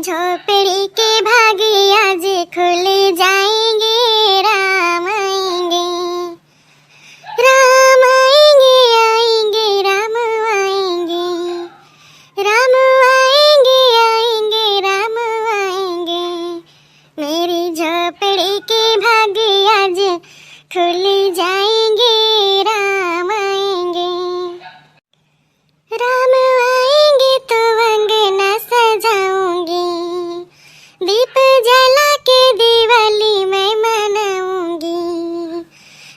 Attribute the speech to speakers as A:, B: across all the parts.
A: झोपड़ी के भागे आज खुल जाएंगे। राम आएंगे, राम आएंगे, आएंगे राम आएंगे, राम आएंगे, आएंगे राम आएंगे। मेरी झोपड़ी के भागे आज खुल जाएंगे। राम आएंगे, राम आएंगे तो अंगना सजाऊंगी, दीप जला के दिवाली मैं मनाऊंगी।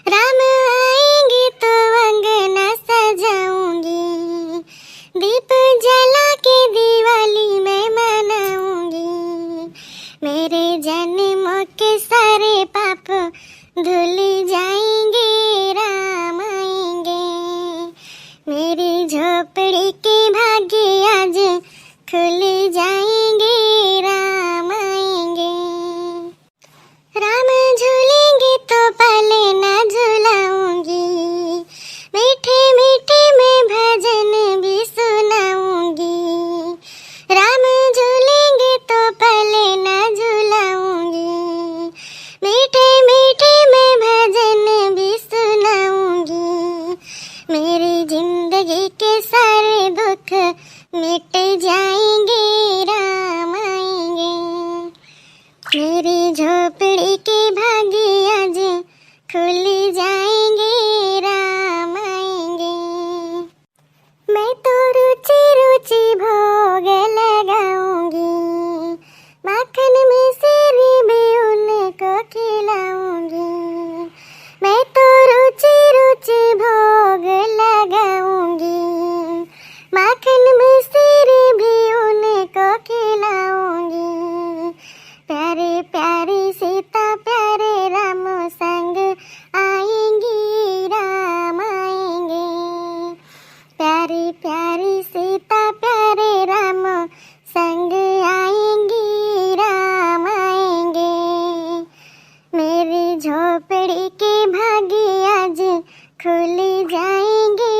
A: राम आएंगे तो अंगना सजाऊंगी, दीप जला के दिवाली मैं मनाऊंगी। मेरे जन्मों के सारे पाप धुल जाएंगे। राम आएंगे, मेरी झोपड़ी के भाग्य आज खुल जाएंगे। राम आएंगे, राम झूलेंगे तो पले ना झुलाऊंगी, मीठे मीठे मैं भजन भी सुनाऊंगी। राम झूलेंगे तो पले ना झुलाऊंगी, मीठे मीठे मैं भजन भी सुनाऊंगी। मेरी जिंदगी के सारे दुख मिट जाएंगे। राम आएंगे, मेरी झोपड़ी के भाग्य आज खुल जाएंगे। राम आएंगे, मैं तो रुचि रुचि भोग लगाऊंगी, माखन में सिर भी उनको खिलाऊंगी। मैं तो रुचि रुचि भोग लगाऊंगी, माखन में सिर भी उनको खिलाऊंगी। प्यारे प्यारे सीता प्यारे राम संग आएंगी। राम आएंगे, प्यारी प्यारी सीता प्यारे राम संग आएंगी। राम आएंगे, मेरी झोपड़ी के भाग्य आज खुल जाएंगे।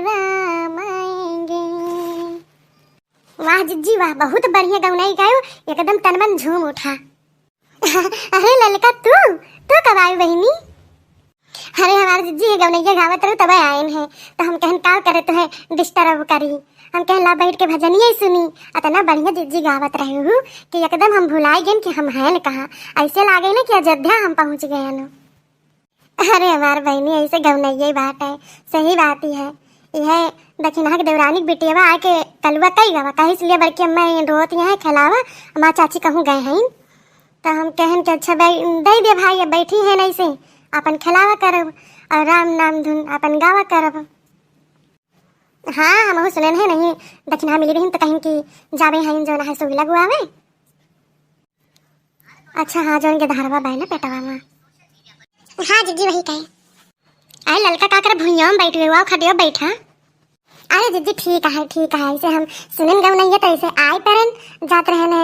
A: राम आएंगे। वाह जिज्जी वाह, बहुत बढ़िया गौनाई गायो, एकदम तन मन झूम उठा। अरे ललका तू कब आई बहनी? अरे हमारे जिज्जी ये गौनैया गावत रहो तब आयन है, तो हम कहन का करे तो है डिस्टर्ब करी, हम कहन ला बैठ के भजनिया ही सुनी। इतना बढ़िया जिज्जी गावत रहे हूँ कि एकदम हम भुलाई गए कि हम हैं कहाँ, ऐसे लागे ना कि अयोध्या हम पहुँच गए न। अरे हमारे बहनी ऐसे गौनैया ही बात है, सही बात ही है। यह दक्षिणा के देवरानी बिटियावा आके कलुआ कई गवा कहीं इसलिए बल्कि अम्मा रोत यहाँ खिलावा, हमारा चाची कहूँ गए हैं तो हम कहन के अच्छा दे दे भाई, अब बैठी है नहीं से अपन खिलावा करब और राम नाम धुन अपन गावा करब। हाँ हम सुनन है नहीं दक्षिणा मिली रही तो कहीं कि जावे हैं जो है सुविला गुआवे। अच्छा हाँ जो इनके धारवा बह ना पेटवा में। हाँ जीजी वही कहे। अरे ललका का कर भुइया में बैठ गए खटिया बैठा। अरे जीजी ठीक है ऐसे हम सुनन गव नहीं है तो ऐसे आए परन जात रहने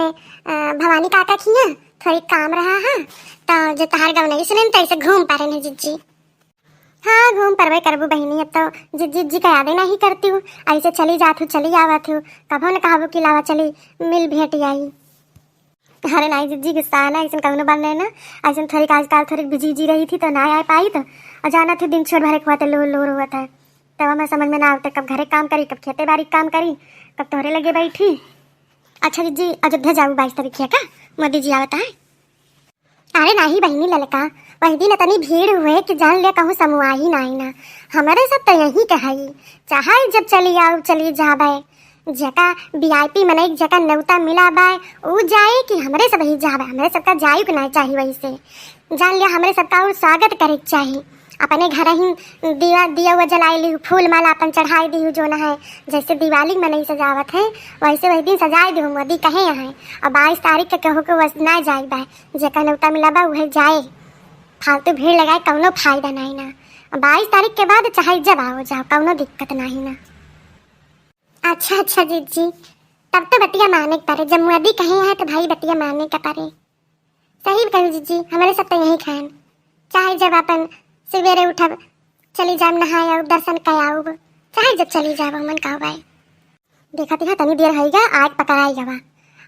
A: भवानी काका खिया थोड़ी काम रहा है तो जो तहार गव नहीं सुनन तो ऐसे घूम पा रहे हैं जीजी। हाँ घूम परवे करबू बहनी, अब तो जिज्जी का यादें नहीं करती हूँ, ऐसे चली जात हूँ चली आवत हूँ, कभो न कहाबू कि लावा चली मिल भेट आई। अरे नहीं जिज्जी गुस्सा ना ऐसे कहूँ बन रहे ना, ऐसे थोड़ी आजकल थोड़ी बिजी रही थी तो ना आ पाई तो अचानक थे दिन छोड़ भरे हुआ था लो हुआ था, तब हमें समझ में ना आता कब घरे काम करी कब खेते बारी काम करी कब तोहरे लगे बैठी। अच्छा जिज्जी अयोध्या जाऊँ 22 तारीख का मोदी जी आवता है। अरे नहीं बहनी ललका वही दिन इतनी भीड़ हुए कि जान लिया कहूँ समूह ही नहीं ना, हमारे सब तो यही कही चाहे जब चली आओ चली जा भाई, जका VIP मने जका नौता मिला बाय वो जाए कि हमरे सब ही जावे, हमरे सबका जायु के नहीं चाहिए, वैसे जान लिया हमरे सबका और स्वागत करे चाहिए। अपने घर ही दिया हुआ जलाई ली फूल माला अपन चढ़ाई दी जो न है, जैसे दिवाली में नहीं सजावत है वैसे वही दिन सजाए दी मोदी कहे यहाँ। और 22 तारीख के कहूँ के वह ना जाए बा, जका नौता मिला बा वह जाए, फालतू भीड़ लगाए कौनो फायदा नहीं ना। 22 तारीख के बाद चाहे जब आओ जाओ कौनो दिक्कत नहीं ना। अच्छा जीजी तब तो बतिया माने के पारे, जब मोदी कहे हैं तो भाई बतिया माने के पारे। सही कहूँ जीजी हमारे सब तो यही खान, चाहे जब अपन सवेरे उठब चली जाब नहाए और दर्शन कराऊब, चाहे जब चली जाब मन कहो भाई। देखा तनी देर होगा आग पकड़ाई गवा,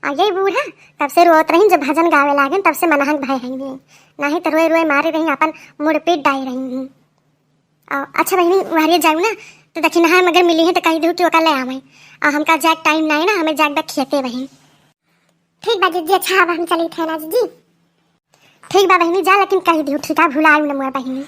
A: आ यही बूढ़ा तब से रोत रही जब भजन गावे लागे तब से मनहंग भय रही नहीं तो रोए रोए मारे रही अपन मुड़ पीट डाई रही। अच्छा बहनी वहारे जाऊ ना तो देखी नहा मगर मिली है तो कही दू कि ओका ले आवे और हमका जैक टाइम नहीं ना हमें जैक खियते बहन। ठीक बा जी अच्छा अब हम चली थे ना जी। ठीक बा बहनी जा लेकिन कही दू ठीक है भुलाऊ न मोर बहनी।